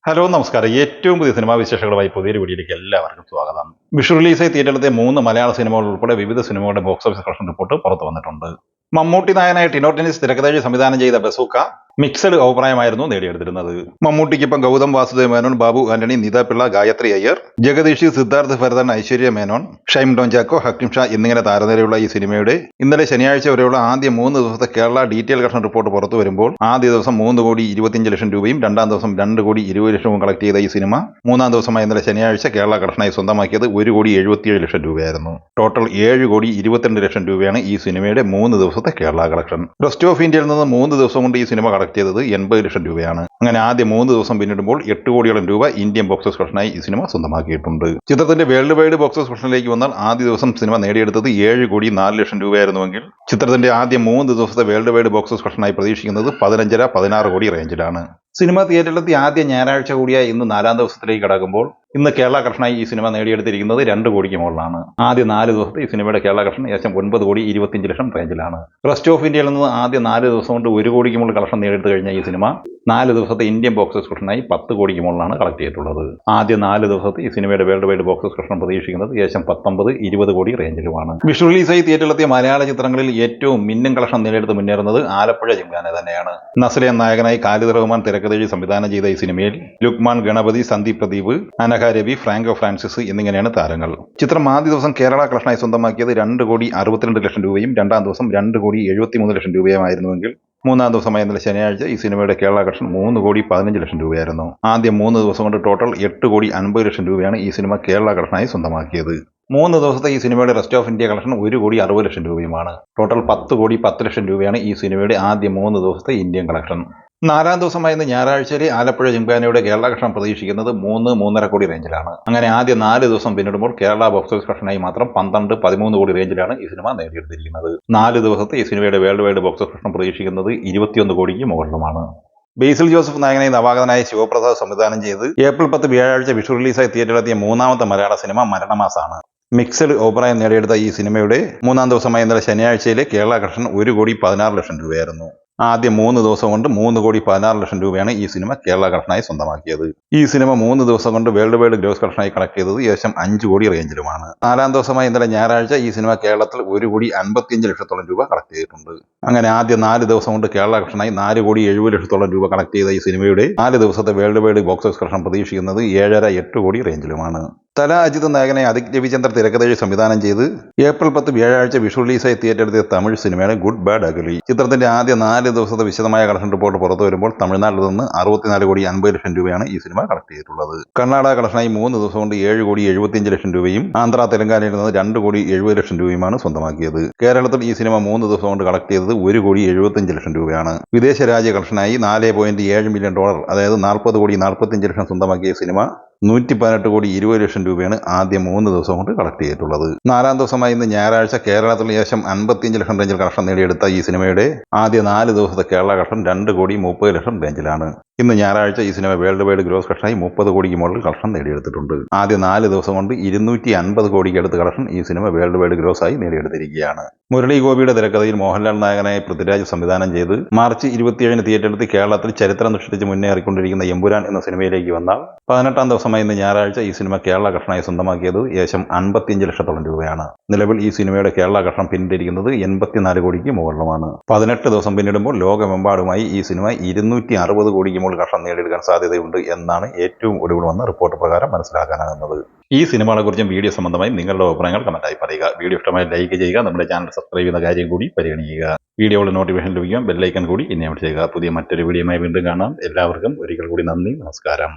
Hello നമസ്കാരം. ഏറ്റവും പുതിയ സിനിമാ വിശേഷങ്ങളുമായി പുതിയൊരു വീഡിയോയിലേക്ക് എല്ലാവർക്കും സ്വാഗതം. വിഷു റിലീസായി തിയേറ്ററിലെത്തിയ 3 മലയാള സിനിമകൾ ഉൾപ്പെടെ വിവിധ സിനിമകളുടെ ബോക്സ് ഓഫീസ് കളക്ഷൻ റിപ്പോർട്ട് പുറത്തു വന്നിട്ടുണ്ട്. മമ്മൂട്ടി നായകനായ ടിനോ ടെന്നിസ് തിരക്കഥ സംവിധാനം ചെയ്ത bazooka mixed അഭിപ്രായമായിരുന്നു നേടിയെടുത്തിരുന്നത്. മമ്മൂട്ടിക്കൊപ്പം Gautam Vasudev Menon, Babu Antony, Nita Pillai, Gayathri Iyer, Jagdish, Siddharth Bharathan, Aishwarya Menon, ഷൈം Don Chacko, Hakim Shah എന്നിങ്ങനെ താരനിരയുള്ള ഈ സിനിമയുടെ ഇന്നലെ ശനിയാഴ്ച വരെയുള്ള ആദ്യ 3 ദിവസത്തെ കേരള ഡീറ്റെയിൽ കളക്ഷൻ റിപ്പോർട്ട് പുറത്തു വരുമ്പോൾ ആദ്യ ദിവസം 3,25 ലക്ഷം രൂപയും രണ്ടാം ദിവസം 2,20 ലക്ഷവും കളക്ട് ചെയ്ത ഈ സിനിമ മൂന്നാം ദിവസമായ ഇന്നലെ ശനിയാഴ്ച കേരള കളക്ഷനായി സ്വന്തമാക്കിയത് 1,77 ലക്ഷം രൂപയായിരുന്നു. ടോട്ടൽ 7,22 ലക്ഷം രൂപയാണ് ഈ സിനിമയുടെ 3 ദിവസത്തെ കേരള കളക്ഷൻ. റെസ്റ്റ് ഓഫ് ഇന്ത്യയിൽ നിന്ന് 3 ദിവസം കൊണ്ട് ഈ സിനിമ കളക്ട് ചെയ്തത് 80 ലക്ഷം രൂപയാണ്. അങ്ങനെ ആദ്യ 3 ദിവസം പിന്നിടുമ്പോൾ 8 കോടിയോളം രൂപ ഇന്ത്യൻ ബോക്സ് ഓഫീസ് കളക്ഷനായി ഈ സിനിമ സ്വന്തമാക്കിയിട്ടുണ്ട്. ചിത്രത്തിന്റെ വേൾഡ് വൈഡ് ബോക്സ് ഓഫീസ് കളക്ഷനിലേക്ക് വന്നാൽ ആദ്യ ദിവസം സിനിമ നേടിയെടുത്തത് 7,04 ലക്ഷം രൂപയായിരുന്നുവെങ്കിൽ ചിത്രത്തിന്റെ ആദ്യ 3 ദിവസത്തെ വേൾഡ് വൈഡ് ബോക്സ് ഓഫീസ് കളക്ഷനായി പ്രതീക്ഷിക്കുന്നത് 15.5-16 കോടി റേഞ്ചിലാണ്. സിനിമ തിയേറ്ററിലെത്തി ആദ്യ ഞായറാഴ്ച കൂടിയ ഇന്ന് 4ാം ദിവസത്തിലേക്ക് കടക്കുമ്പോൾ ഇന്ന് കേരള കളക്ഷനായി ഈ സിനിമ നേടിയെടുത്തിരിക്കുന്നത് 2 കോടിക്ക് മുകളിലാണ്. ആദ്യ 4 ദിവസത്തെ ഈ സിനിമയുടെ കേരള കളക്ഷൻ ഏകദേശം 9,25 ലക്ഷം റേഞ്ചിലാണ്. റെസ്റ്റ് ഓഫ് ഇന്ത്യയിൽ നിന്ന് ആദ്യ 4 ദിവസം കൊണ്ട് 1 കോടിക്ക് മുകളിൽ കളക്ഷൻ നേടിയെടുത്ത് കഴിഞ്ഞ ഈ സിനിമ 4 ദിവസത്തെ ഇന്ത്യൻ ബോക്സ് ഓഫീസ് കളക്ഷനായി 10 കോടിക്ക് മുകളിലാണ് കളക്ട് ചെയ്തിട്ടുള്ളത്. ആദ്യ 4 ദിവസത്തെ ഈ സിനിമയുടെ world wide box office collection പ്രതീക്ഷിക്കുന്നത് ഏകദേശം 19-20 കോടി റേഞ്ചിലുമാണ്. വിഷു റിലീസായി തിയേറ്ററിലെത്തിയ മലയാള ചിത്രങ്ങളിൽ ഏറ്റവും മിന്നും കളക്ഷൻ നേടിയെടുത്ത് മുന്നേറുന്നത് ആലപ്പുഴ ജിംഖാന തന്നെയാണ്. നസ്രിയ നായകനായി ഖാലിദ് റഹ്മാൻ തിരക്കഥ സംവിധാനം ചെയ്ത ഈ സിനിമയിൽ ലുക്മാൻ ഗണപതി, സന്ദീപ് പ്രദീപ്, അനഘ രവി, ഫ്രാങ്കോ ഫ്രാൻസിസ് എന്നിങ്ങനെയാണ് താരങ്ങൾ. ചിത്രം ആദ്യ ദിവസം കേരള കളക്ഷനായി സ്വന്തമാക്കിയത് 2,62 ലക്ഷം രൂപയും രണ്ടാം ദിവസം 2,73 ലക്ഷം രൂപയുമായിരുന്നുവെങ്കിൽ മൂന്നാം ദിവസമായ ഇന്നലെ ശനിയാഴ്ച ഈ സിനിമയുടെ കേരള കളക്ഷൻ 3,15 ലക്ഷം രൂപയായിരുന്നു. ആദ്യ 3 ദിവസം കൊണ്ട് ടോട്ടൽ 8,50 ലക്ഷം രൂപയാണ് ഈ സിനിമ കേരള കളക്ഷനായി സ്വന്തമാക്കിയത്. 3 ദിവസത്തെ ഈ സിനിമയുടെ റെസ്റ്റ് ഓഫ് ഇന്ത്യ കളക്ഷൻ 1,60 ലക്ഷം രൂപയുമാണ്. ടോട്ടൽ 10,10 ലക്ഷം രൂപയാണ് ഈ സിനിമയുടെ ആദ്യ 3 ദിവസത്തെ ഇന്ത്യൻ കളക്ഷൻ. 4ാം ദിവസമായ ഇന്ന് ഞായറാഴ്ചയിലെ ആലപ്പുഴ ജിംഖാനയുടെ കേരള കളക്ഷൻ പ്രതീക്ഷിക്കുന്നത് 3-3.5 കോടി റേഞ്ചിലാണ്. അങ്ങനെ ആദ്യ 4 ദിവസം പിന്നിടുമ്പോൾ കേരള ബോക്സ് ഓഫീസ് കളക്ഷനായി മാത്രം 12-13 കോടി റേഞ്ചിലാണ് ഈ സിനിമ നേടിയെടുത്തിരിക്കുന്നത്. 4 ദിവസത്തെ ഈ സിനിമയുടെ world wide box office collection പ്രതീക്ഷിക്കുന്നത് 21 കോടിക്ക് മുകളിലുമാണ്. ബേസിൽ ജോസഫ് നായകനായി നവാഗതനായ ശിവപ്രസാദ് സംവിധാനം ചെയ്ത് ഏപ്രിൽ 10 വ്യാഴാഴ്ച വിഷു റിലീസായി തിയേറ്ററിലെത്തിയ 3ാമത്തെ മലയാള സിനിമ മരണമാസാണ്. മിക്സഡ് അഭിപ്രായം നേടിയെടുത്ത ഈ സിനിമയുടെ 3ാം ദിവസമായ ഇന്നലെ ശനിയാഴ്ചയിലെ കേരള കളക്ഷൻ 1,16 ലക്ഷം രൂപയായിരുന്നു. ആദ്യ 3 ദിവസം കൊണ്ട് 3,16 ലക്ഷം രൂപയാണ് ഈ സിനിമ കേരള കളക്ഷനായി സ്വന്തമാക്കിയത്. ഈ സിനിമ 3 ദിവസം കൊണ്ട് വേൾഡ് വൈഡ് ഗ്രോസ് കളക്ഷനായി കളക്ട് ചെയ്തത് ഏകദേശം 5 കോടി റേഞ്ചിലുമാണ്. 4ാം ദിവസമായ ഇന്നലെ ഞായറാഴ്ച ഈ സിനിമ കേരളത്തിൽ 1,55 ലക്ഷത്തോളം രൂപ കളക്ട് ചെയ്തിട്ടുണ്ട്. അങ്ങനെ ആദ്യ 4 ദിവസം കൊണ്ട് കേരള കളക്ഷനായി 4,70 ലക്ഷത്തോളം രൂപ കളക്ട് ചെയ്ത ഈ സിനിമയുടെ 4 ദിവസത്തെ world wide box office collection പ്രതീക്ഷിക്കുന്നത് 7.5-8 കോടി റേഞ്ചിലുമാണ്. തല അജിത് നായകനെ അദിക് രവിചന്ദ്ര തിരക്കഥ സംവിധാനം ചെയ്ത് ഏപ്രിൽ 10 വ്യാഴാഴ്ച വിഷു റിലീസായി തിയേറ്ററിലെത്തിയ തമിഴ് സിനിമയാണ് ഗുഡ് ബാഡ് അഗ്ലി. ചിത്രത്തിന്റെ ആദ്യ 4 ദിവസത്തെ വിശദമായ കളക്ഷൻ റിപ്പോർട്ട് പുറത്തു വരുമ്പോൾ തമിഴ്നാട്ടിൽ നിന്ന് 64,50 ലക്ഷം രൂപയാണ് ഈ സിനിമ കളക്ട് ചെയ്തിട്ടുള്ളത്. കർണാടക കളക്ഷനായി 3 ദിവസം കൊണ്ട് 7,75 ലക്ഷം രൂപയും ആന്ധ്ര തെലങ്കാനയിൽ നിന്ന് 2,70 ലക്ഷം രൂപയുമാണ് സ്വന്തമാക്കിയത്. കേരളത്തിൽ ഈ സിനിമ 3 ദിവസം കൊണ്ട് കളക്ട് ചെയ്തത് 1,75 ലക്ഷം രൂപയാണ്. വിദേശ രാജ്യ കളക്ഷനായി $4.7 മില്യൺ, അതായത് 40,45 ലക്ഷം സ്വന്തമാക്കിയ സിനിമ 118,20 ലക്ഷം രൂപയാണ് ആദ്യ 3 ദിവസം കൊണ്ട് കളക്ട് ചെയ്തിട്ടുള്ളത്. 4ാം ദിവസമായി ഇന്ന് ഞായറാഴ്ച കേരളത്തിൽ ഏകദേശം 55 ലക്ഷം റേഞ്ചിൽ കളക്ഷൻ നേടിയെടുത്ത ഈ സിനിമയുടെ ആദ്യ 4 ദിവസത്തെ കേരള കളക്ഷൻ 2,30 ലക്ഷം റേഞ്ചിലാണ്. ഇന്ന് ഞായറാഴ്ച ഈ സിനിമ വേൾഡ് വൈഡ് ഗ്രോസ് കളക്ഷനായി 30 കോടിക്ക് മുകളിൽ കളക്ഷൻ നേടിയെടുത്തിട്ടുണ്ട്. ആദ്യ 4 ദിവസം കൊണ്ട് 250 കോടിക്ക് അടുത്ത് കളക്ഷൻ ഈ സിനിമ വേൾഡ് വൈഡ് ഗ്രോസ് ആയി നേടിയെടുത്തിരിക്കുകയാണ്. മുരളി ഗോപിയുടെ തിരക്കഥയിൽ മോഹൻലാൽ നായകനായ പൃഥ്വിരാജ് സംവിധാനം ചെയ്ത് മാർച്ച് 27 തിയേറ്ററിലെത്തി കേരളത്തിൽ ചരിത്രം സൃഷ്ടിച്ച് മുന്നേറിക്കൊണ്ടിരിക്കുന്ന എമ്പുരാൻ എന്ന സിനിമയിലേക്ക് വന്നാൽ 18ാം ദിവസമായി ഇന്ന് ഞായറാഴ്ച ഈ സിനിമ കേരള കളക്ഷനായി സ്വന്തമാക്കിയത് ഏകദേശം 55 ലക്ഷത്തോളം രൂപയാണ്. നിലവിൽ ഈ സിനിമയുടെ കേരള കളക്ഷൻ പിന്നിട്ടിരിക്കുന്നത് 84 കോടിക്ക് മുകളിലുമാണ്. 18 ദിവസം പിന്നിടുമ്പോൾ ലോകമെമ്പാടുമായി ഈ സിനിമ 260 കോടിക്ക് മുകളിൽ കളക്ഷൻ നേടിയെടുക്കാൻ സാധ്യതയുണ്ട് എന്നാണ് ഏറ്റവും ഒടുവിൽ വന്ന റിപ്പോർട്ട് പ്രകാരം മനസ്സിലാക്കാനാകുന്നത്. ഈ സിനിമകളെക്കുറിച്ചും വീഡിയോ സംബന്ധമായി നിങ്ങളുടെ അഭിപ്രായങ്ങൾ കമന്റായി പറയുക. വീഡിയോ ഇഷ്ടമായി ലൈക്ക് ചെയ്യുക. നമ്മുടെ ചാനൽ സബ്സ്ക്രൈബ് ചെയ്യുന്ന കാര്യം കൂടി പരിഗണിക്കുക. വീഡിയോയുടെ നോട്ടിഫിക്കേഷൻ ലഭിക്കാൻ ബെല്ലൈക്കൺ കൂടി എനേബിൾ ചെയ്യുക. പുതിയ മറ്റൊരു വീഡിയോയുമായി വീണ്ടും കാണാം. എല്ലാവർക്കും ഒരിക്കൽ കൂടി നന്ദി, നമസ്കാരം.